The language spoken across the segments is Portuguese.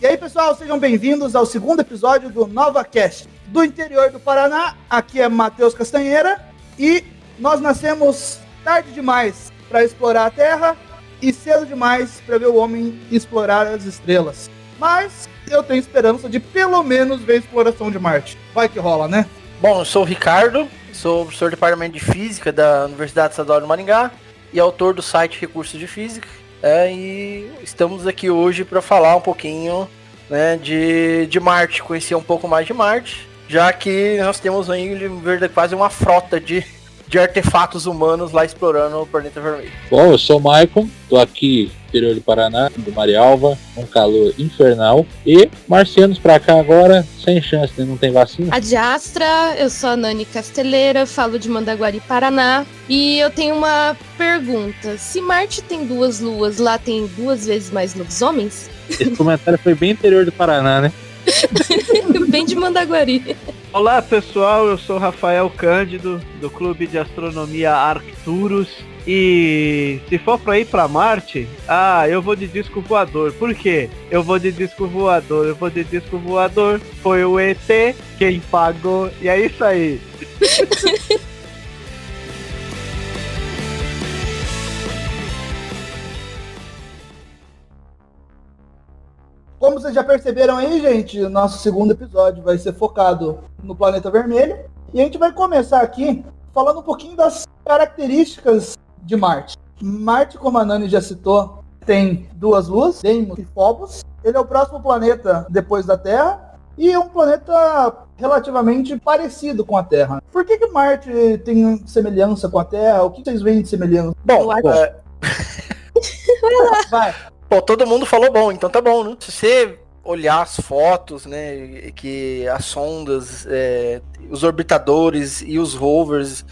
E aí, pessoal, sejam bem-vindos ao segundo episódio do NovaCast. Do interior do Paraná, aqui é Matheus Castanheira e nós nascemos tarde demais para explorar a Terra e cedo demais para ver o homem explorar as estrelas. Mas eu tenho esperança de pelo menos ver a exploração de Marte. Vai que rola, né? Bom, eu sou o Ricardo, sou professor do Departamento de Física da Universidade Estadual de Maringá e autor do site Recursos de Física. E estamos aqui hoje para falar um pouquinho, né, de Marte, conhecer um pouco mais de Marte, já que nós temos aí quase uma frota de artefatos humanos lá explorando o planeta vermelho. Bom, eu sou o Maicon, tô aqui no interior do Paraná, do Marialva, um calor infernal. E marcianos pra cá agora, sem chance, né? Não tem vacina. A Diastra, eu sou a Nani Casteleira, falo de Mandaguari, Paraná. E eu tenho uma pergunta. Se Marte tem 2 luas, lá tem 2 vezes mais lobisomens? Esse comentário foi bem interior do Paraná, né? Bem de Mandaguari. Olá pessoal, eu sou Rafael Cândido, do Clube de Astronomia Arcturus. E se for pra ir pra Marte, eu vou de disco voador. Por quê? Eu vou de disco voador, foi o ET quem pagou, e é isso aí. Como vocês já perceberam aí, gente, o nosso segundo episódio vai ser focado no planeta vermelho. E a gente vai começar aqui falando um pouquinho das características de Marte. Marte, como a Nani já citou, tem 2 luas, Deimos e Phobos. Ele é o próximo planeta depois da Terra e é um planeta relativamente parecido com a Terra. Por que Marte tem semelhança com a Terra? O que vocês veem de semelhança? Bom, Vai. Pô, todo mundo falou bom, então tá bom, né? Se você olhar as fotos, né, que as sondas, os orbitadores e os rovers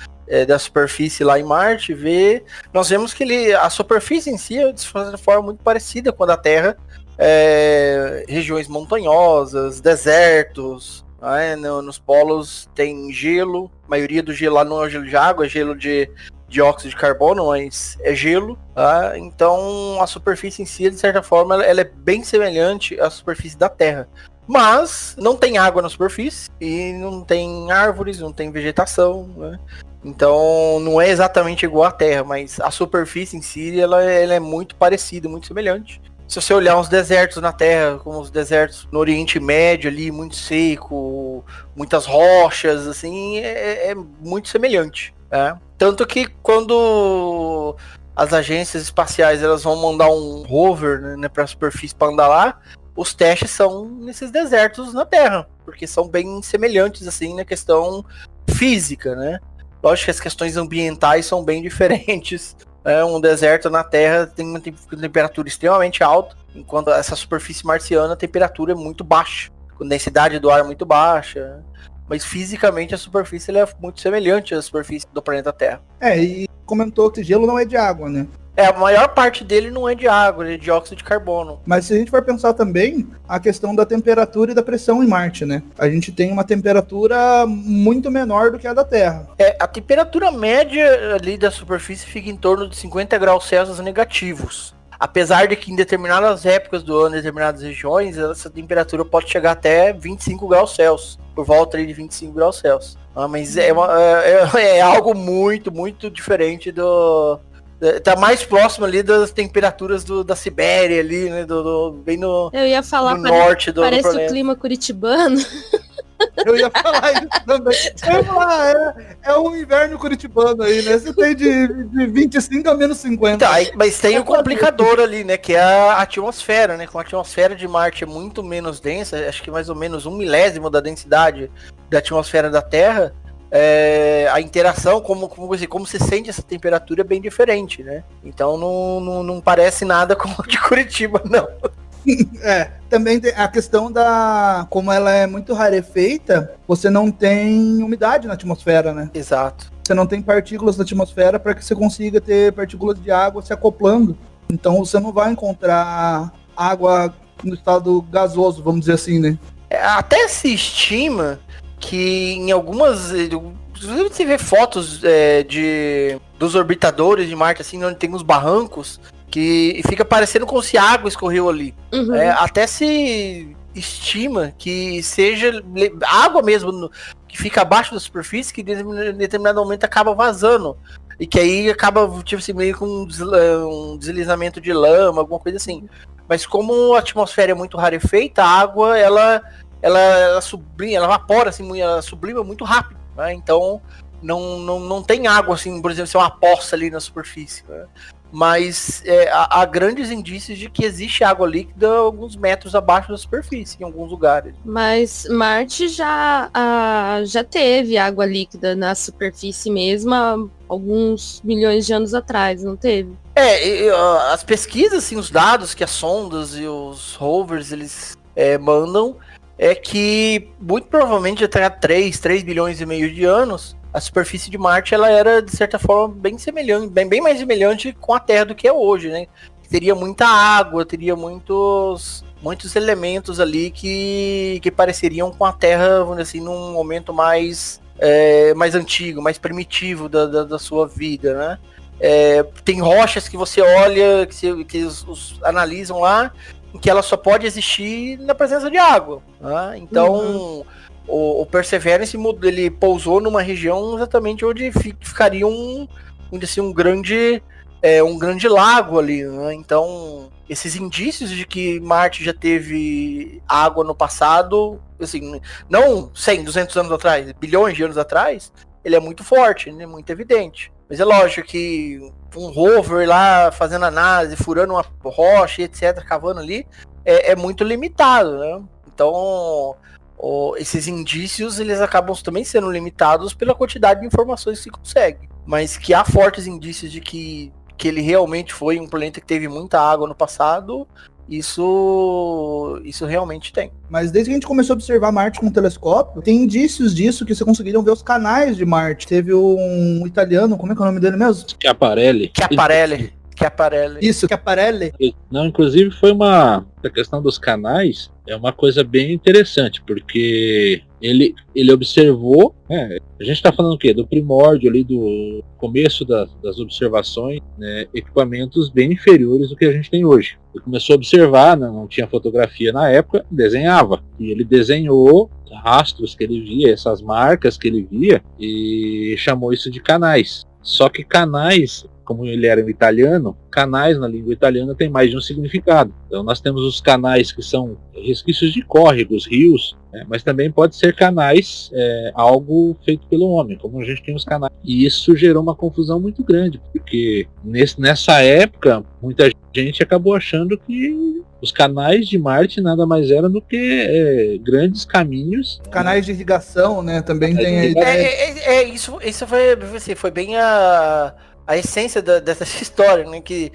da superfície lá em Marte, nós vemos que a superfície em si é de forma muito parecida com a da Terra, regiões montanhosas, desertos, né, nos polos tem gelo, a maioria do gelo lá não é gelo de água, é gelo de dióxido de carbono, mas é gelo, tá? Então a superfície em si, de certa forma, ela é bem semelhante à superfície da Terra. Mas não tem água na superfície e não tem árvores, não tem vegetação, né? Então não é exatamente igual à Terra, mas a superfície em si, ela é muito parecida, muito semelhante. Se você olhar uns desertos na Terra, como os desertos no Oriente Médio ali, muito seco, muitas rochas, assim, é muito semelhante. Tanto que quando as agências espaciais elas vão mandar um rover, né, para a superfície para andar lá, os testes são nesses desertos na Terra, porque são bem semelhantes assim na questão física, né? Lógico que as questões ambientais são bem diferentes. Um deserto na Terra tem uma temperatura extremamente alta, enquanto essa superfície marciana a temperatura é muito baixa, com densidade do ar muito baixa. Mas fisicamente a superfície ela é muito semelhante à superfície do planeta Terra. E comentou que gelo não é de água, né? A maior parte dele não é de água, ele é de dióxido de carbono. Mas se a gente for pensar também a questão da temperatura e da pressão em Marte, né? A gente tem uma temperatura muito menor do que a da Terra. A temperatura média ali da superfície fica em torno de 50 graus Celsius negativos. Apesar de que em determinadas épocas do ano, em determinadas regiões, essa temperatura pode chegar até 25 graus Celsius. Por volta de 25 graus Celsius. Mas é algo muito, muito diferente tá mais próximo ali das temperaturas da Sibéria ali, né? Bem no, eu ia falar, no norte do planeta. Parece o clima curitibano. Eu ia falar isso também. Eu ia falar, é um inverno curitibano aí, né? Você tem de 25 a menos 50. Tá, mas tem o complicador ali, né? Que é a atmosfera, né? Com a atmosfera de Marte é muito menos densa, acho que mais ou menos 1/1000 da densidade da atmosfera da Terra. A interação, como você sente essa temperatura é bem diferente, né? Então não parece nada como a de Curitiba, não. Também tem a questão como ela é muito rarefeita, você não tem umidade na atmosfera, né? Exato. Você não tem partículas na atmosfera para que você consiga ter partículas de água se acoplando. Então você não vai encontrar água no estado gasoso, vamos dizer assim, né? Até se estima que em algumas... Você vê fotos dos orbitadores de Marte, assim, onde tem uns barrancos, que fica parecendo como se água escorreu ali. Uhum. Até se estima que seja água mesmo que fica abaixo da superfície, que em determinado momento acaba vazando. E que aí acaba, tipo assim, meio com um deslizamento de lama, alguma coisa assim. Mas como a atmosfera é muito rarefeita, a água, ela sublima, ela evapora, assim, ela sublima muito rápido, né? Então, não tem água, assim, por exemplo, se é uma poça ali na superfície, né? Mas há grandes indícios de que existe água líquida alguns metros abaixo da superfície, em alguns lugares. Mas Marte já teve água líquida na superfície mesmo há alguns milhões de anos atrás, não teve? As pesquisas, assim, os dados que as sondas e os rovers eles mandam é que muito provavelmente até 3 bilhões e meio de anos a superfície de Marte ela era, de certa forma, bem semelhante, bem mais semelhante com a Terra do que é hoje, né? Teria muita água, teria muitos elementos ali que pareceriam com a Terra, vamos dizer assim, num momento mais antigo, mais primitivo da sua vida, né? Tem rochas que você olha, que os analisam lá, em que ela só pode existir na presença de água, né? Então... O Perseverance ele pousou numa região exatamente onde ficaria um grande lago ali, né? Então, esses indícios de que Marte já teve água no passado, assim, não 100, 200 anos atrás, bilhões de anos atrás, ele é muito forte, né? Muito evidente. Mas é lógico que um rover lá fazendo análise, furando uma rocha, etc., cavando ali, é muito limitado, né? Então... esses indícios eles acabam também sendo limitados pela quantidade de informações que se consegue, mas que há fortes indícios de que ele realmente foi um planeta que teve muita água no passado, isso realmente tem. Mas desde que a gente começou a observar Marte com o telescópio, tem indícios disso que você conseguiram ver os canais de Marte. Teve um italiano, como é que é o nome dele mesmo? Schiaparelli. Isso, Schiaparelli. Não, inclusive a questão dos canais é uma coisa bem interessante, porque ele observou, né, a gente está falando o quê? Do primórdio ali, do começo das observações, né, equipamentos bem inferiores do que a gente tem hoje. Ele começou a observar, né, não tinha fotografia na época, desenhava, e ele desenhou rastros que ele via, essas marcas que ele via, e chamou isso de canais. Só que canais, como ele era um italiano, canais na língua italiana tem mais de um significado. Então nós temos os canais que são resquícios de córregos, rios, né, mas também pode ser canais, algo feito pelo homem, como a gente tem os canais. E isso gerou uma confusão muito grande, porque nessa época muita gente acabou achando que os canais de Marte nada mais eram do que grandes caminhos. Canais de irrigação, né? Também tem a ideia. Isso foi bem a essência dessa história, né? Que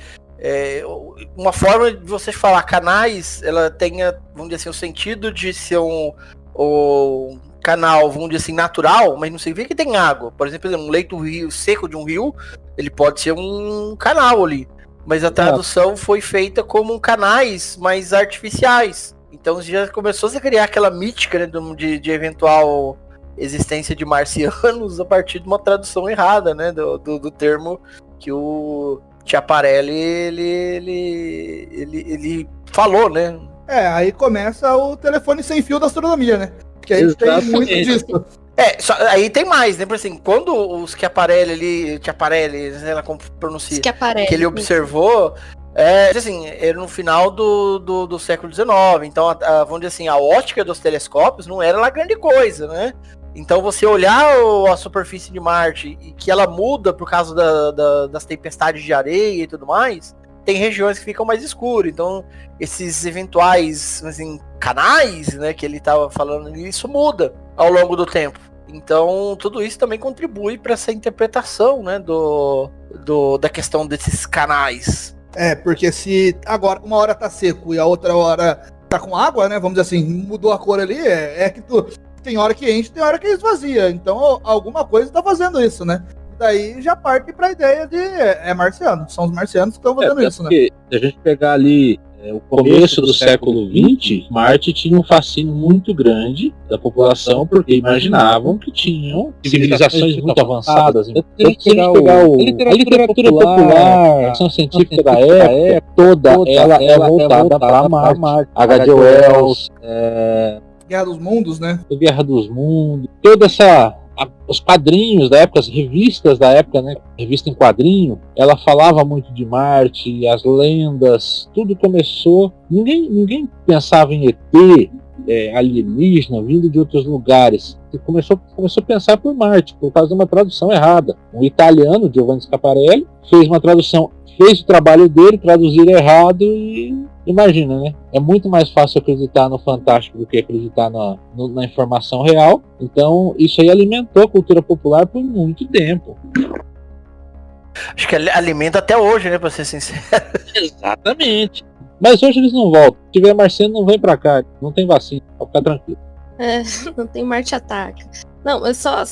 uma forma de você falar canais, ela tenha, vamos dizer assim, o sentido de ser um canal, vamos dizer assim, natural, mas não significa que tem água. Por exemplo, um leito seco de um rio, ele pode ser um canal ali. Mas a tradução foi feita como canais mais artificiais. Então já começou a se criar aquela mítica, né, de eventual existência de marcianos a partir de uma tradução errada, né, do termo que o Schiaparelli ele falou, né? Aí começa o telefone sem fio da astronomia, né? Que aí tem muito disso. Aí tem mais, né? Por assim, quando o Schiaparelli, sei lá como pronuncia, que ele observou, assim, era no final do século XIX. Então, vamos dizer assim, a ótica dos telescópios não era lá grande coisa, né? Então, você olhar a superfície de Marte e que ela muda por causa das tempestades de areia e tudo mais, tem regiões que ficam mais escuras. Então, esses eventuais, assim, canais, né, que ele estava falando, isso muda ao longo do tempo. Então, tudo isso também contribui para essa interpretação, né, da questão desses canais. Porque se agora uma hora tá seco e a outra hora tá com água, né, vamos dizer assim, mudou a cor ali, que tem hora que enche, tem hora que esvazia. Então, alguma coisa tá fazendo isso, né? Daí já parte pra ideia de marciano. São os marcianos que estão fazendo isso, né? Se a gente pegar ali o começo do século XX, Marte tinha um fascínio muito grande da população, porque imaginavam que tinham civilizações muito avançadas. Então, se pegar a literatura popular, a ficção científica da época, toda ela é voltada para Marte. H.G. Wells, Guerra dos Mundos, né? Guerra dos Mundos, toda essa... Os quadrinhos da época, as revistas da época, né? Revista em quadrinho, ela falava muito de Marte, as lendas, tudo começou. Ninguém pensava em ET, alienígena, vindo de outros lugares. Começou a pensar por Marte, por causa de uma tradução errada. Um italiano, Giovanni Schiaparelli, fez uma tradução, fez o trabalho dele, traduzir errado e imagina, né? É muito mais fácil acreditar no fantástico do que acreditar na informação real. Então, isso aí alimentou a cultura popular por muito tempo. Acho que alimenta até hoje, né? Pra ser sincero. Exatamente. Mas hoje eles não voltam. Se tiver marciano, não vem pra cá. Não tem vacina. Pode ficar tranquilo. Não tem Marte ataca. Não, mas só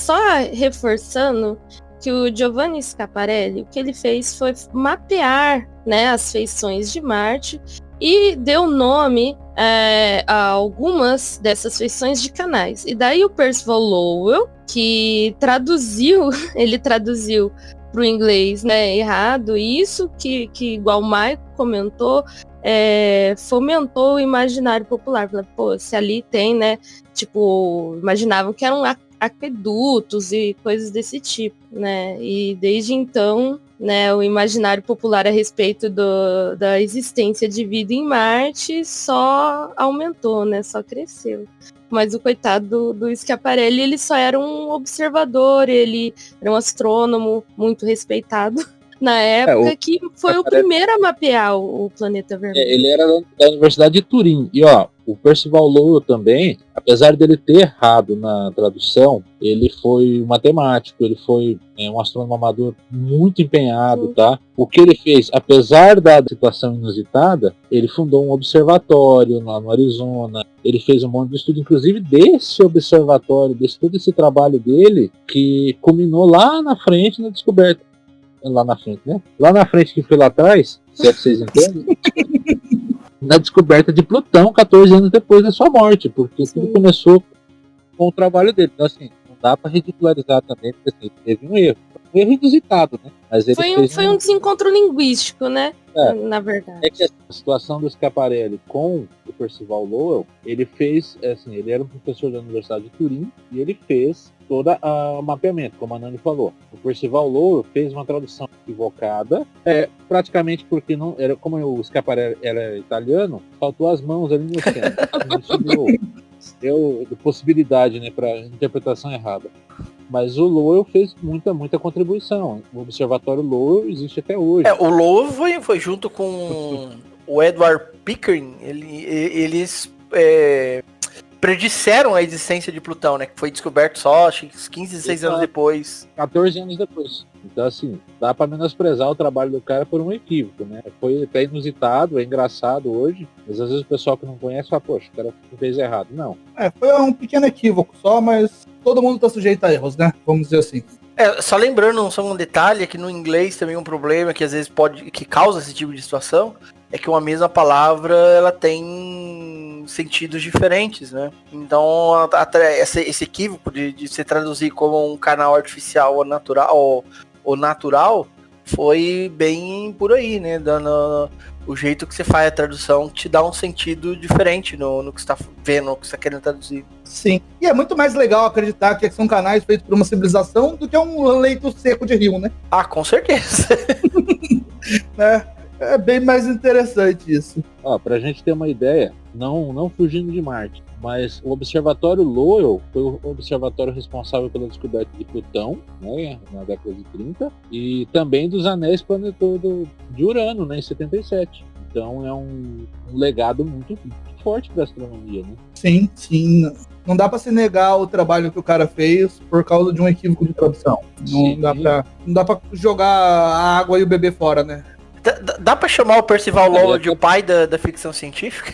reforçando que o Giovanni Schiaparelli, o que ele fez foi mapear, né, as feições de Marte e deu nome a algumas dessas feições de canais. E daí o Percival Lowell, que ele traduziu para o inglês, né, errado, e isso que igual o Maicon comentou, fomentou o imaginário popular. Pô, se ali tem, né, tipo, imaginavam que eram aquedutos e coisas desse tipo, né, e desde então, né, o imaginário popular a respeito da existência de vida em Marte só aumentou, né, só cresceu. Mas o coitado do Schiaparelli, ele só era um observador, ele era um astrônomo muito respeitado na época, que foi o primeiro a mapear o planeta vermelho. Ele era da Universidade de Turim. E ó, o Percival Lowell também, apesar dele ter errado na tradução, ele foi matemático, ele foi um astrônomo amador muito empenhado, tá? O que ele fez, apesar da situação inusitada, ele fundou um observatório lá no Arizona, ele fez um monte de estudo, inclusive desse observatório, todo esse trabalho dele, que culminou lá na frente na descoberta. Lá na frente, né? Lá na frente, que foi lá atrás, se é que vocês entendem, na descoberta de Plutão, 14 anos depois da sua morte, porque tudo começou com o trabalho dele. Então, assim, não dá para ridicularizar também, porque assim, teve um erro inusitado, né? Mas ele foi um desencontro linguístico, né? Na verdade. É que a situação do Schiaparelli com o Percival Lowell, ele fez, assim, ele era um professor da Universidade de Turim e ele fez todo o mapeamento, como a Nani falou. O Percival Lowell fez uma tradução equivocada, praticamente porque não era, como o Schiaparelli era italiano, faltou as mãos ali no centro. Deu possibilidade, né, para interpretação errada. Mas o Lowell fez muita contribuição. O Observatório Lowell existe até hoje. O Lowell foi junto com o Edward Pickering. Eles predisseram a existência de Plutão, né? Que foi descoberto só, acho que 15, 16 anos depois. 14 anos depois. Então, assim, dá pra menosprezar o trabalho do cara por um equívoco, né? Foi até inusitado, é engraçado hoje, mas às vezes o pessoal que não conhece fala, poxa, o cara fez errado. Não. Foi um pequeno equívoco só, mas todo mundo tá sujeito a erros, né? Vamos dizer assim. Só lembrando, só um detalhe, que no inglês também um problema que às vezes que causa esse tipo de situação, é que uma mesma palavra, ela tem sentidos diferentes, né? Então, esse equívoco de se traduzir como um canal artificial ou natural, foi bem por aí, né? Dando o jeito que você faz a tradução, te dá um sentido diferente no que você está vendo, no que você está querendo traduzir. Sim, e é muito mais legal acreditar que são canais feitos por uma civilização do que um leito seco de rio, né? Ah, com certeza. É bem mais interessante isso. Pra gente ter uma ideia, não fugindo de Marte, mas o Observatório Lowell foi o observatório responsável pela descoberta de Plutão, né, na década de 30, e também dos anéis de Urano, né, em 77. Então é um legado muito forte para a astronomia, né? Sim. Não dá para se negar o trabalho que o cara fez por causa de um equívoco de tradução. Não dá para jogar a água e o bebê fora, né? Dá pra chamar o Percival Lowell de o pai da ficção científica?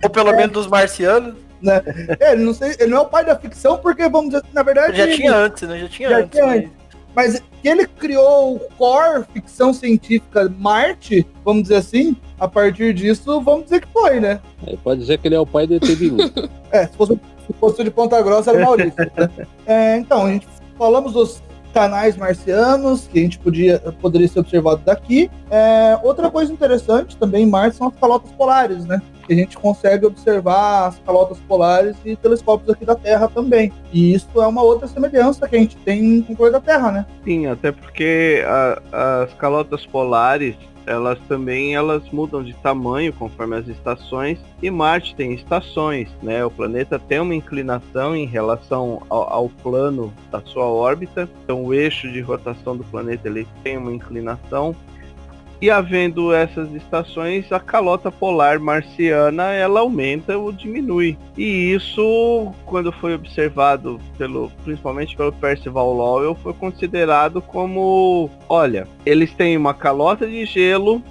Ou pelo menos dos marcianos? Né? Ele não é o pai da ficção, porque, vamos dizer, na verdade... Já tinha antes, né? Já tinha antes. Mas que ele criou o core ficção científica Marte, vamos dizer assim, a partir disso, vamos dizer que foi, né? Pode dizer que ele é o pai do ET Bilu. Se fosse de Ponta Grossa, era o Maurício. Né? Então, a gente falamos dos canais marcianos, que a gente poderia ser observado daqui. Outra coisa interessante também em Marte são as calotas polares, né? Que a gente consegue observar as calotas polares e telescópios aqui da Terra também. E isso é uma outra semelhança que a gente tem com o planeta Terra, né? Sim, até porque as calotas polares, elas mudam de tamanho conforme as estações, e Marte tem estações, né? O planeta tem uma inclinação em relação ao plano da sua órbita, então o eixo de rotação do planeta ele tem uma inclinação. E havendo essas estações, a calota polar marciana ela aumenta ou diminui. E isso, quando foi observado principalmente pelo Percival Lowell, foi considerado como, olha, eles têm uma calota de gelo,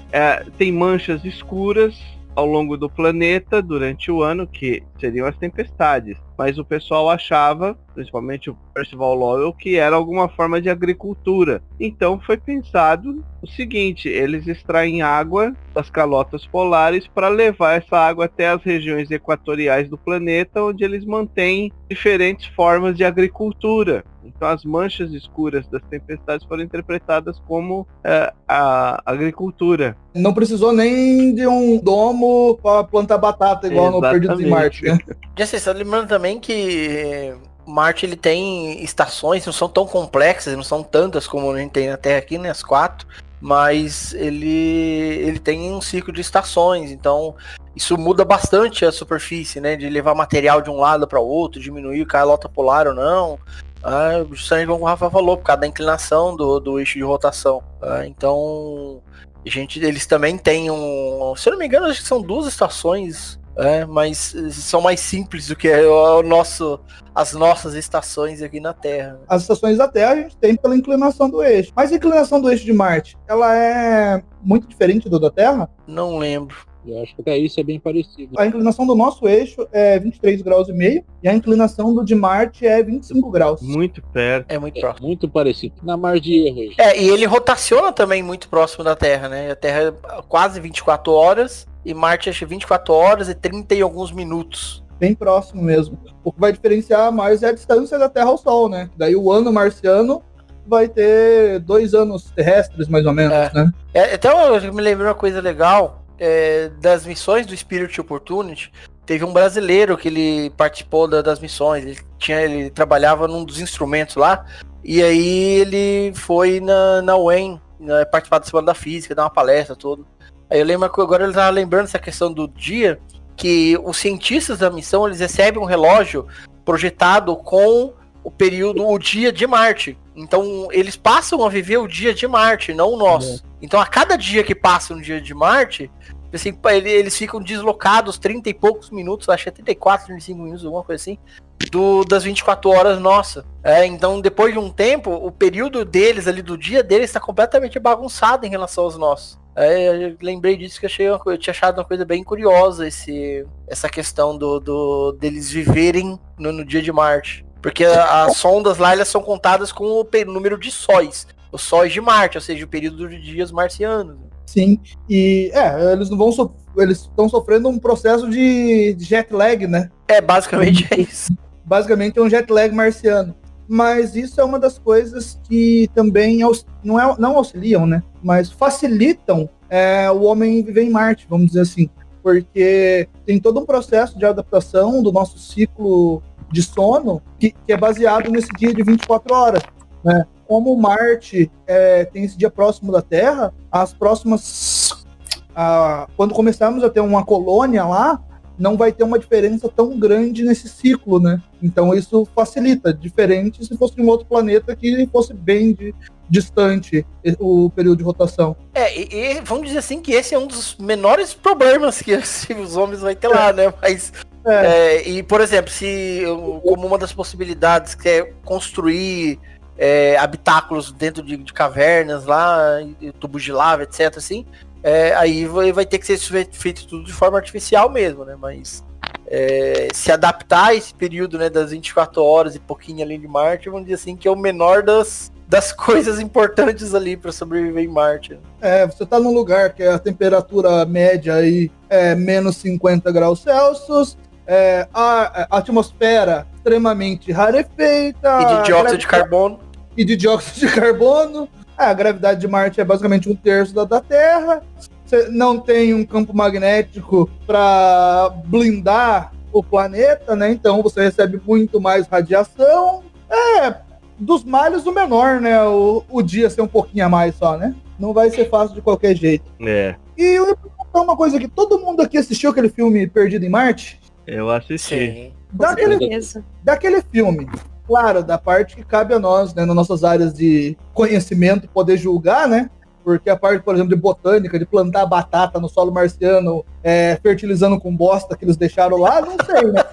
tem manchas escuras ao longo do planeta durante o ano, que seriam as tempestades. Mas o pessoal achava, principalmente o Percival Lowell, que era alguma forma de agricultura. Então foi pensado o seguinte: eles extraem água das calotas polares para levar essa água até as regiões equatoriais do planeta, onde eles mantêm diferentes formas de agricultura. Então as manchas escuras das tempestades foram interpretadas como a agricultura. Não precisou nem de um domo para plantar batata, igual no Perdidos em Marte, né? Já sei, só lembrando também que Marte ele tem estações, não são tão complexas, não são tantas como a gente tem na Terra aqui, né, as 4, mas ele tem um ciclo de estações, então isso muda bastante a superfície, né, de levar material de um lado para o outro, diminuir a calota polar ou não, justamente como o Rafa falou, por causa da inclinação do eixo de rotação. Então, eles também têm se eu não me engano, acho que são 2 estações, mas são mais simples do que as nossas estações aqui na Terra. As estações da Terra a gente tem pela inclinação do eixo. Mas a inclinação do eixo de Marte, ela é muito diferente do da Terra? Não lembro. Eu acho que isso é bem parecido. A inclinação do nosso eixo é 23,5 graus e a inclinação do de Marte é 25 graus. Muito perto. É muito próximo. Muito parecido. Na margem de erro. E ele rotaciona também muito próximo da Terra, né? A Terra é quase 24 horas e Marte acho 24 horas e 30 e alguns minutos. Bem próximo mesmo. O que vai diferenciar mais é a distância da Terra ao Sol, né? Daí o ano marciano vai ter 2 anos terrestres, mais ou menos, né? Então eu me lembrei uma coisa legal. Das missões do Spirit Opportunity, teve um brasileiro que ele participou das missões, ele trabalhava num dos instrumentos lá, e aí ele foi na UEM, participar da Semana da Física, dar uma palestra, tudo. Aí eu lembro que agora ele tava lembrando essa questão do dia, que os cientistas da missão, eles recebem um relógio projetado com o dia de Marte. Então eles passam a viver o dia de Marte, não o nosso. Então a cada dia que passa no dia de Marte, assim, eles ficam deslocados 30 e poucos minutos, acho que é 34, 35 minutos, alguma coisa assim, das 24 horas nossa. Então depois de um tempo, o período deles ali, do dia deles, está completamente bagunçado em relação aos nossos. Eu lembrei disso, que eu tinha achado uma coisa bem curiosa, essa questão deles viverem no dia de Marte. Porque as sondas lá, elas são contadas com o número de sóis. Os sóis de Marte, ou seja, o período de dias marcianos. Sim, e eles não vão eles estão sofrendo um processo de jet lag, né? Basicamente é isso. Basicamente é um jet lag marciano. Mas isso é uma das coisas que também não auxiliam, né? Mas facilitam o homem viver em Marte, vamos dizer assim. Porque tem todo um processo de adaptação do nosso ciclo de sono que é baseado nesse dia de 24 horas, né? Como Marte tem esse dia próximo da Terra, quando começarmos a ter uma colônia lá, não vai ter uma diferença tão grande nesse ciclo, né? Então isso facilita, diferente se fosse um outro planeta que fosse bem distante o período de rotação. E vamos dizer assim que esse é um dos menores problemas que os homens vão ter lá, né? Mas e, por exemplo, como uma das possibilidades que é construir habitáculos dentro de cavernas lá, tubos de lava, etc, assim, aí vai ter que ser feito tudo de forma artificial mesmo, né? Mas se adaptar a esse período, né, das 24 horas e pouquinho além de Marte, vamos dizer assim, que é o menor das coisas importantes ali para sobreviver em Marte. Você tá num lugar que a temperatura média aí é menos 50 graus Celsius, a atmosfera extremamente rarefeita. E de dióxido de carbono. A gravidade de Marte é basicamente 1/3 da Terra. Você não tem um campo magnético para blindar o planeta, né? Então você recebe muito mais radiação. Dos males o menor, né? O dia ser um pouquinho a mais só, né? Não vai ser fácil de qualquer jeito. E eu ia perguntar uma coisa aqui. Todo mundo aqui assistiu aquele filme Perdido em Marte? Eu assisti. Daquele filme, claro, da parte que cabe a nós, né? Nas nossas áreas de conhecimento, poder julgar, né? Porque a parte, por exemplo, de botânica, de plantar batata no solo marciano, fertilizando com bosta que eles deixaram lá, não sei, né?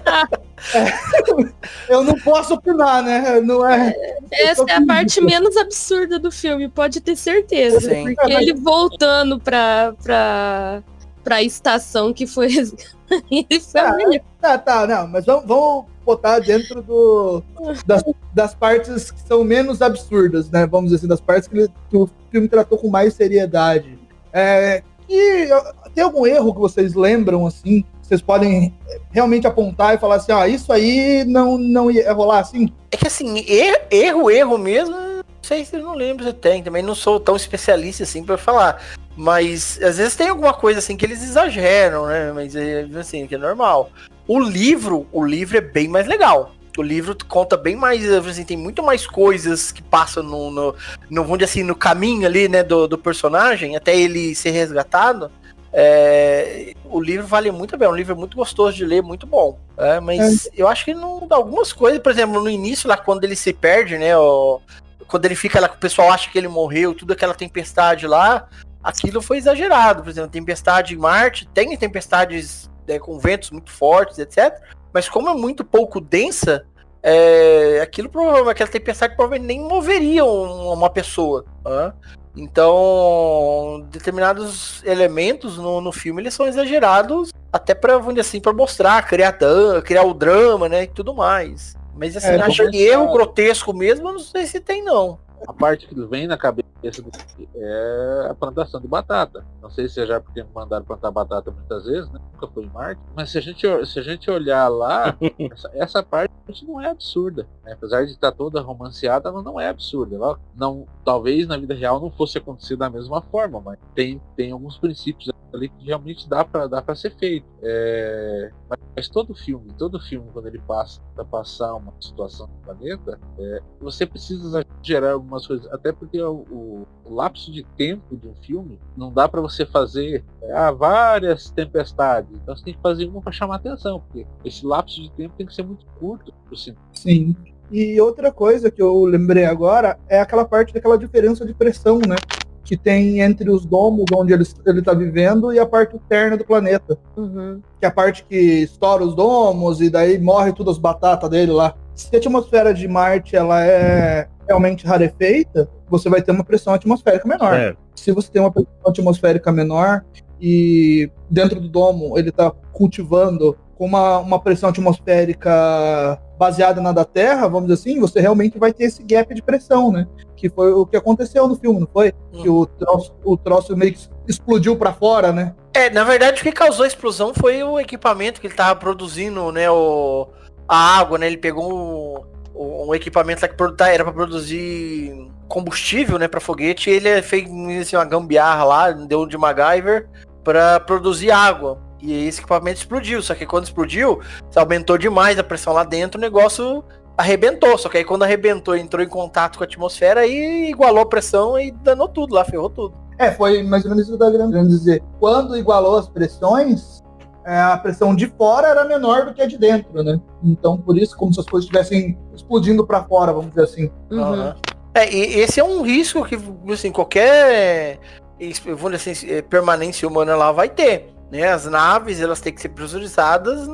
Eu não posso opinar, né? Não é. Essa é a parte menos absurda do filme, pode ter certeza. Sim. Porque ele voltando pra estação que foi. Não, mas vamos botar dentro das partes que são menos absurdas, né? Vamos dizer assim, das partes que o filme tratou com mais seriedade. Tem algum erro que vocês lembram, assim? Vocês podem realmente apontar e falar assim, isso aí não ia rolar assim? É que assim, erro mesmo, não sei se eu não lembro se tem, também não sou tão especialista assim pra falar. Mas às vezes tem alguma coisa assim que eles exageram, né? Mas assim, que é normal. O livro é bem mais legal. O livro conta bem mais, assim, tem muito mais coisas que passam no vamos dizer assim, no caminho ali, né, do personagem, até ele ser resgatado. O livro vale muito bem, é um livro muito gostoso de ler, muito bom. Mas eu acho que algumas coisas, por exemplo, no início lá, quando ele se perde, né, quando ele fica lá, que o pessoal acha que ele morreu, tudo aquela tempestade lá, aquilo foi exagerado. Por exemplo, tempestade em Marte, tem tempestades com ventos muito fortes, etc. Mas como é muito pouco densa, aquela tempestade provavelmente nem moveria uma pessoa. Então, determinados elementos no filme, eles são exagerados até para, vamos dizer assim, para mostrar, criar o drama, né, e tudo mais. Mas assim, acho que erro grotesco mesmo, eu não sei se tem, não. A parte que vem na cabeça é a plantação de batata. Não sei se é já porque me mandaram plantar batata muitas vezes, né? Nunca foi em Marte. Mas se a gente olhar lá, essa parte não é absurda, né? Apesar de estar toda romanceada, ela não é absurda. Ela talvez na vida real não fosse acontecer da mesma forma, mas tem alguns princípios ali que realmente dá para ser feito. Mas todo filme, quando ele passa para passar uma situação no planeta, você precisa gerar algumas coisas, até porque o lapso de tempo de um filme não dá para você fazer várias tempestades. Então você tem que fazer uma para chamar atenção, porque esse lapso de tempo tem que ser muito curto pro cinema. Sim. E outra coisa que eu lembrei agora é aquela parte daquela diferença de pressão, né? Que tem entre os domos onde ele está vivendo e a parte interna do planeta. Uhum. Que é a parte que estoura os domos e daí morre todas as batatas dele lá. Se a atmosfera de Marte ela é realmente rarefeita, você vai ter uma pressão atmosférica menor. Se você tem uma pressão atmosférica menor e dentro do domo ele está cultivando com uma pressão atmosférica baseada na da Terra, vamos dizer assim, você realmente vai ter esse gap de pressão, né? Que foi o que aconteceu no filme, não foi? Que o troço meio que explodiu para fora, né? Na verdade o que causou a explosão foi o equipamento que ele tava produzindo, né, a água, né? Ele pegou um equipamento lá que era para produzir combustível, né, para foguete, e ele fez assim, uma gambiarra lá, deu de MacGyver para produzir água. E esse equipamento explodiu, só que quando explodiu, aumentou demais a pressão lá dentro, o negócio arrebentou. Só que aí quando arrebentou, entrou em contato com a atmosfera e igualou a pressão e danou tudo lá, ferrou tudo. Foi mais ou menos isso que eu estava querendo dizer. Quando igualou as pressões, a pressão de fora era menor do que a de dentro, né? Então, por isso, como se as coisas estivessem explodindo para fora, vamos dizer assim. Uhum. E esse é um risco que, assim, qualquer vamos dizer assim, permanência humana lá vai ter. Né? As naves, elas têm que ser pressurizadas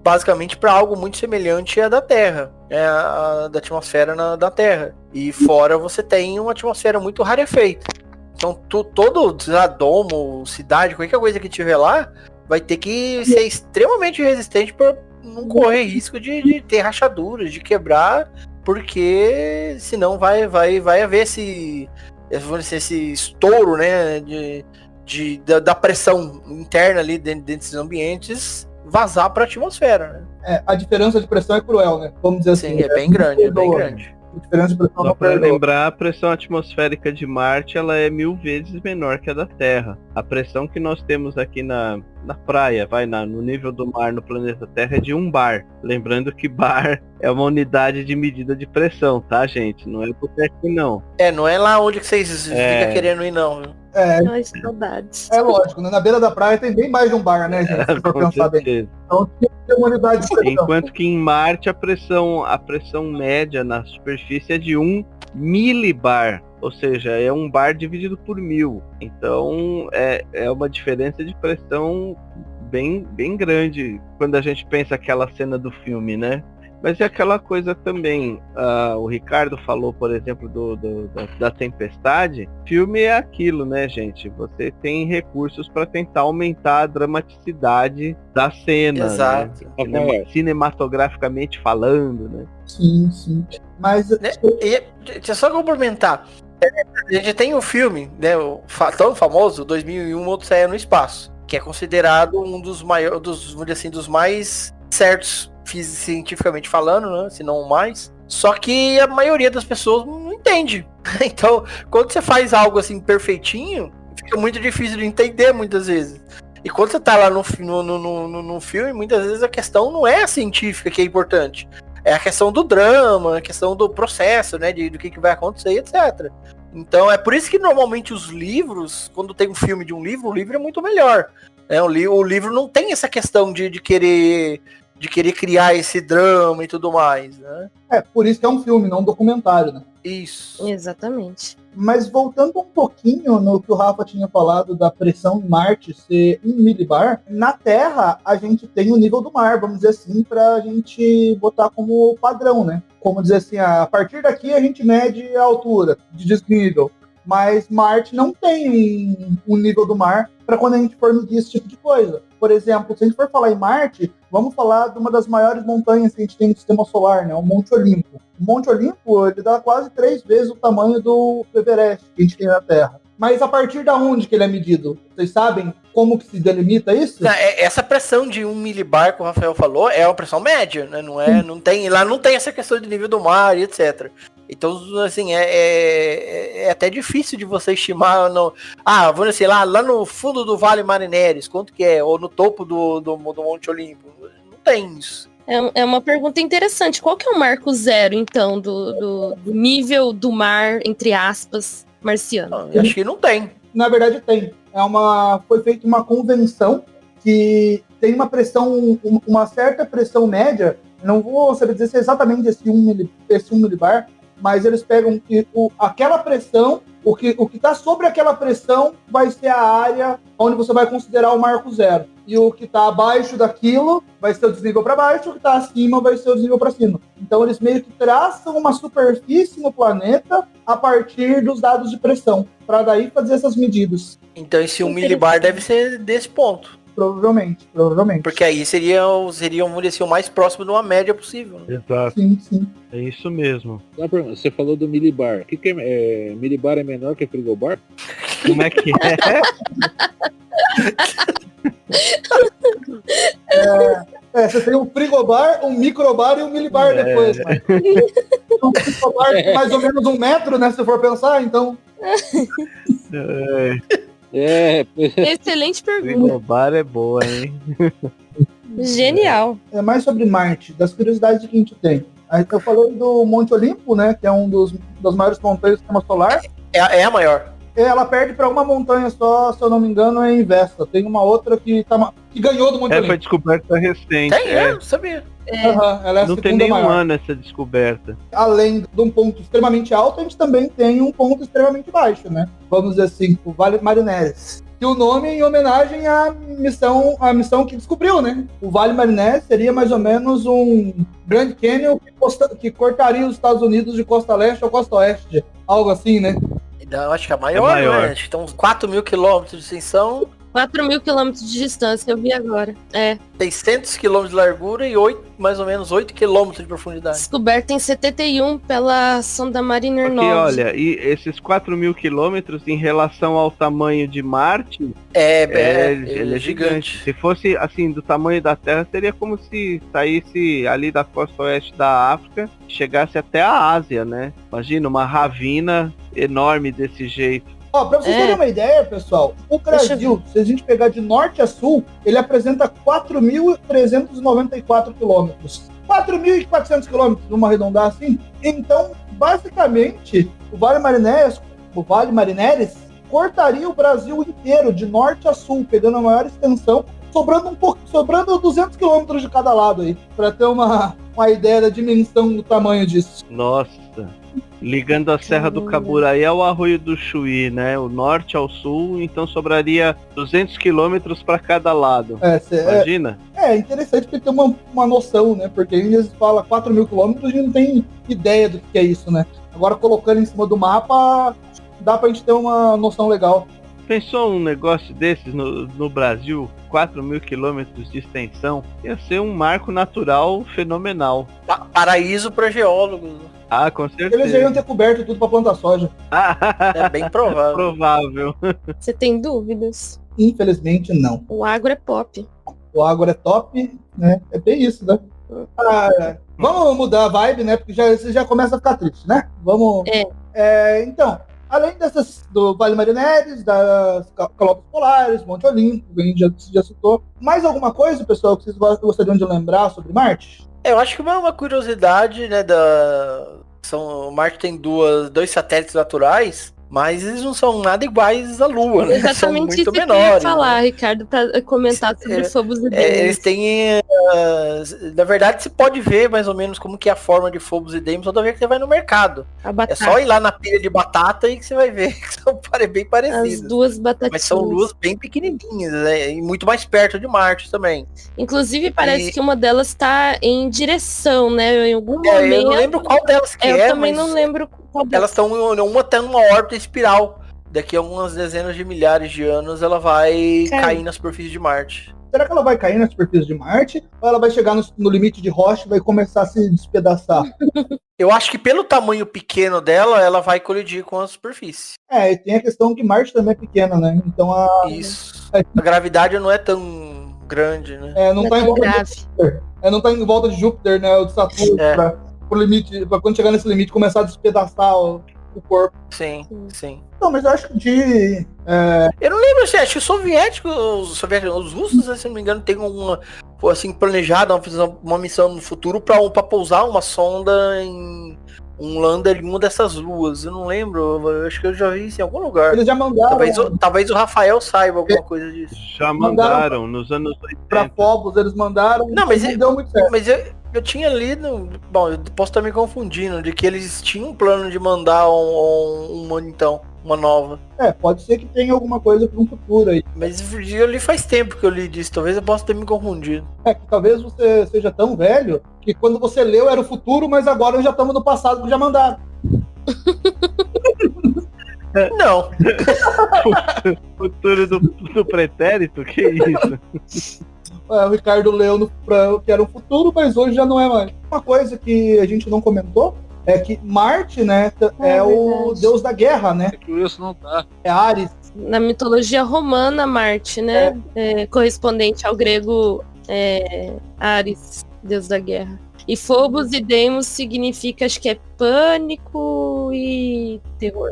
basicamente para algo muito semelhante à da Terra, da atmosfera da Terra. E fora você tem uma atmosfera muito rarefeita. Então todo domo, cidade, qualquer coisa que tiver lá, vai ter que ser extremamente resistente para não correr risco de ter rachaduras, de quebrar porque senão vai haver esse estouro, né, da pressão interna ali dentro desses ambientes vazar para a atmosfera, né? A diferença de pressão é cruel, né? Vamos dizer assim. Sim, é bem grande, é bem grande. A diferença de pressão Só para lembrar, a pressão atmosférica de Marte ela é 1000 vezes menor que a da Terra. A pressão que nós temos aqui na praia, no nível do mar no planeta Terra é de 1 bar. Lembrando que bar é uma unidade de medida de pressão, tá, gente? Não é por aqui, não. Não é lá onde que vocês ficam querendo ir, não. Ai, saudades. É lógico, né? Na beira da praia tem bem mais de 1 bar, né, gente? Se for pensar bem. Então tem uma unidade de pressão. Enquanto que em Marte a pressão média na superfície é de 1 milibar. Ou seja, é 1 bar dividido por 1000. Então é uma diferença de pressão bem grande quando a gente pensa aquela cena do filme, né? Mas é aquela coisa também, o Ricardo falou, por exemplo, da tempestade. Filme é aquilo, né, gente? Você tem recursos para tentar aumentar a dramaticidade da cena. Exato. Né? Cinematograficamente falando, né? Sim. Mas... Deixa eu só complementar. A gente tem um filme, né, tão famoso, 2001, Odisseia no Espaço, que é considerado um dos maiores, dos mais certos cientificamente falando, né, se não mais. Só que a maioria das pessoas não entende. Então, quando você faz algo assim perfeitinho, fica muito difícil de entender muitas vezes. E quando você tá lá no filme, muitas vezes a questão não é a científica que é importante. É a questão do drama, a questão do processo, né, do que vai acontecer, etc. Então, é por isso que normalmente os livros, quando tem um filme de um livro, o livro é muito melhor. O livro não tem essa questão de querer criar esse drama e tudo mais, né? Por isso que é um filme, não um documentário, né? Isso. Exatamente. Mas voltando um pouquinho no que o Rafa tinha falado da pressão em Marte ser 1 milibar, na Terra a gente tem o nível do mar, vamos dizer assim, pra gente botar como padrão, né? Como dizer assim, a partir daqui a gente mede a altura de desnível. Mas Marte não tem um nível do mar para quando a gente for medir esse tipo de coisa. Por exemplo, se a gente for falar em Marte, vamos falar de uma das maiores montanhas que a gente tem no Sistema Solar, né? O Monte Olimpo. O Monte Olimpo, ele dá quase 3 vezes o tamanho do Everest que a gente tem na Terra. Mas a partir da onde que ele é medido? Vocês sabem como que se delimita isso? Essa pressão de 1 milibar que o Rafael falou é uma pressão média, né? Lá não tem essa questão de nível do mar e etc. Então, assim, é até difícil de você estimar. Vamos dizer, lá no fundo do Vale Marineris, quanto que é? Ou no topo do Monte Olimpo. Não tem isso. É uma pergunta interessante. Qual que é o marco zero, então, do nível do mar, entre aspas, marciano? Eu acho que não tem. Na verdade, tem. Foi feita uma convenção que tem uma pressão, uma certa pressão média. Não vou saber dizer se é exatamente esse 1 milibar, mas eles pegam que aquela pressão, o que está sobre aquela pressão vai ser a área onde você vai considerar o marco zero. E o que está abaixo daquilo vai ser o desnível para baixo, o que está acima vai ser o desnível para cima. Então eles meio que traçam uma superfície no planeta a partir dos dados de pressão, para daí fazer essas medidas. Então esse 1 milibar deve ser desse ponto. Provavelmente. Porque aí seria vamos dizer, o mais próximo de uma média possível. Né? Exato. Sim. É isso mesmo. Você falou do milibar. O que é milibar é menor que frigobar? Como é que você tem um frigobar, um microbar e um milibar depois. Mas... um frigobar tem mais ou menos 1 metro, né? Se for pensar, então... Excelente pergunta. Frigobar é boa, hein? Genial. É mais sobre Marte, das curiosidades que a gente tem. Eu falei do Monte Olimpo, né? Que é um das maiores montanhas do Sistema Solar. É a maior. Ela perde para uma montanha só, se eu não me engano, é em Vesta. Tem uma outra que ganhou do Monte Olimpo. Foi descoberta recente. Não sabia. Ela é não tem nenhum ano essa descoberta. Além de um ponto extremamente alto, a gente também tem um ponto extremamente baixo, né? Vamos dizer assim, o Vale Marineris. E o nome em homenagem à missão que descobriu, né? O Vale Marineris seria mais ou menos um Grand Canyon que cortaria os Estados Unidos de costa leste ou costa oeste. Algo assim, né? Eu acho que é maior, né? Acho que tem uns 4.000 quilômetros de extensão. 4.000 quilômetros de distância, eu vi agora. 600 km de largura e mais ou menos 8 km de profundidade. Descoberta em 71 pela sonda Mariner 9. Porque, olha, e esses 4.000 quilômetros em relação ao tamanho de Marte, Ele é gigante. Se fosse, assim, do tamanho da Terra, seria como se saísse ali da costa oeste da África e chegasse até a Ásia, né? Imagina, uma ravina enorme desse jeito. Ó, pra vocês terem uma ideia, pessoal, o Brasil, se a gente pegar de norte a sul, ele apresenta 4.394 quilômetros. 4.400 quilômetros, vamos arredondar assim. Então, basicamente, o Vale Marineris cortaria o Brasil inteiro, de norte a sul, pegando a maior extensão, sobrando 200 quilômetros de cada lado aí, para ter uma ideia da dimensão do tamanho disso. Nossa, ligando a Serra do Caburaí ao Arroio do Chuí, né? O norte ao sul, então sobraria 200 quilômetros para cada lado. Imagina? É interessante porque tem uma noção, né? Porque eles falam 4.000 quilômetros e não tem ideia do que é isso, né? Agora colocando em cima do mapa, dá pra gente ter uma noção legal. Pensou um negócio desses no Brasil? 4.000 quilômetros de extensão? Ia ser um marco natural fenomenal. Paraíso para geólogos. Ah, com certeza. Eles já iam ter coberto tudo pra plantar soja. É bem provável. Provável. Você tem dúvidas? Infelizmente, não. O agro é pop. O agro é top, né? É bem isso, né? Vamos mudar a vibe, né? Porque você já começa a ficar triste, né? Vamos... então, além do Vale Marineris, das Calotas Polares, Monte Olimpo, que a gente já citou, mais alguma coisa, pessoal, que vocês gostariam de lembrar sobre Marte? Eu acho que uma curiosidade, né, Marte tem dois satélites naturais, mas eles não são nada iguais à Lua, né? Exatamente, são muito isso menores. Que eu ia falar, né? Ricardo, para comentar sobre Phobos e Deimos. Eles têm, na verdade, você pode ver mais ou menos como que é a forma de Phobos e Deimos toda vez que você vai no mercado. É só ir lá na pilha de batata e que você vai ver que são bem parecidos. As duas batatinhas. Mas são luas bem pequenininhas, né? E muito mais perto de Marte também. Inclusive, parece que uma delas está em direção, né? Em algum momento. Eu não lembro qual delas que eu também não lembro qual delas. Elas estão uma tá numa órbita espiral. Daqui a algumas dezenas de milhares de anos ela vai cair na superfície de Marte. Será que ela vai cair na superfície de Marte? Ou ela vai chegar no limite de rocha e vai começar a se despedaçar? Eu acho que pelo tamanho pequeno dela, ela vai colidir com a superfície. E tem a questão que Marte também é pequena, né? Então Isso. A gravidade não é tão grande, né? Não tá em volta de Júpiter. Não tá em volta de Júpiter, né? Ou de Saturno, pro limite, pra quando chegar nesse limite começar a despedaçar o corpo. Sim. Não, mas eu acho que eu não lembro, acho que os russos, se não me engano, tem planejada uma missão no futuro pra pousar uma sonda em um lander em uma dessas luas. Eu não lembro, eu acho que eu já vi isso em algum lugar. Eles já mandaram. Talvez o Rafael saiba alguma coisa disso. Já mandaram nos anos 80. Pra Phobos, eles mandaram. Não, mas não deu muito certo. Mas eu tinha lido, bom, eu posso estar me confundindo, de que eles tinham um plano de mandar uma nova. Pode ser que tenha alguma coisa para um futuro aí. Mas eu li faz tempo que eu li disso, talvez eu possa ter me confundido. Que talvez você seja tão velho que quando você leu era o futuro, mas agora já estamos no passado que já mandaram. Não. Futuro do pretérito? Que isso? O Ricardo leu que era o futuro, mas hoje já não é mais. Uma coisa que a gente não comentou é que Marte, né, é o deus da guerra, né? É que isso não tá. É Ares. Na mitologia romana, Marte, né? Correspondente ao grego Ares, deus da guerra. E Phobos e Deimos significa, acho que é pânico e terror.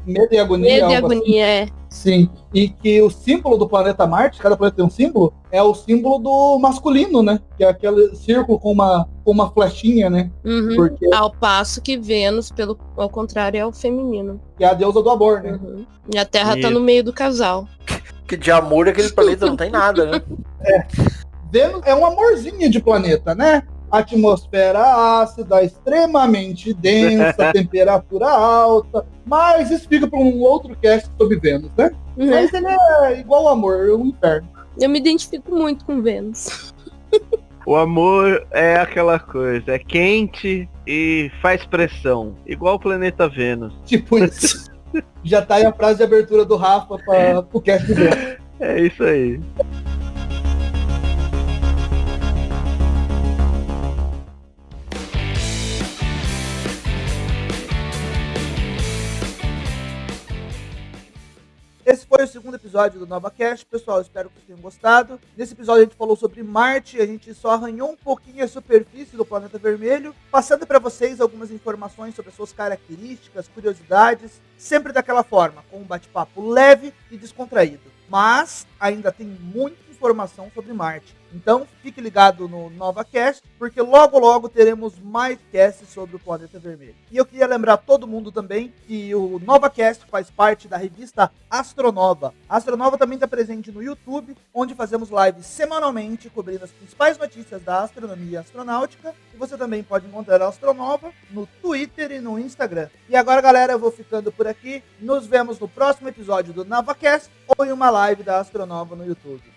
Medo e agonia. Medo e agonia, assim. Sim. E que o símbolo do planeta Marte, cada planeta tem um símbolo, é o símbolo do masculino, né? Que é aquele círculo com uma flechinha, né? Uhum. Porque... Ao passo que Vênus, ao contrário, é o feminino. Que é a deusa do amor, né? Uhum. E a Terra tá no meio do casal. Que de amor aquele planeta não tem nada, né? Vênus é um amorzinho de planeta, né? Atmosfera ácida, extremamente densa, temperatura alta. Mas isso fica para um outro cast sobre Vênus, né? Uhum. Mas ele é igual ao amor, é um inferno. Eu me identifico muito com Vênus. O amor é aquela coisa, é quente e faz pressão, igual o planeta Vênus. Tipo isso. Já tá aí a frase de abertura do Rafa para o cast Vênus. É isso aí. Esse foi o segundo episódio do NovaCast. Pessoal, espero que vocês tenham gostado. Nesse episódio a gente falou sobre Marte, a gente só arranhou um pouquinho a superfície do planeta vermelho, passando para vocês algumas informações sobre as suas características, curiosidades, sempre daquela forma, com um bate-papo leve e descontraído. Mas ainda tem muita informação sobre Marte. Então fique ligado no NovaCast, porque logo logo teremos mais casts sobre o planeta vermelho. E eu queria lembrar todo mundo também que o NovaCast faz parte da revista Astronova. A Astronova também está presente no YouTube, onde fazemos lives semanalmente cobrindo as principais notícias da astronomia e astronáutica. E você também pode encontrar a Astronova no Twitter e no Instagram. E agora, galera, eu vou ficando por aqui. Nos vemos no próximo episódio do NovaCast ou em uma live da Astronova no YouTube.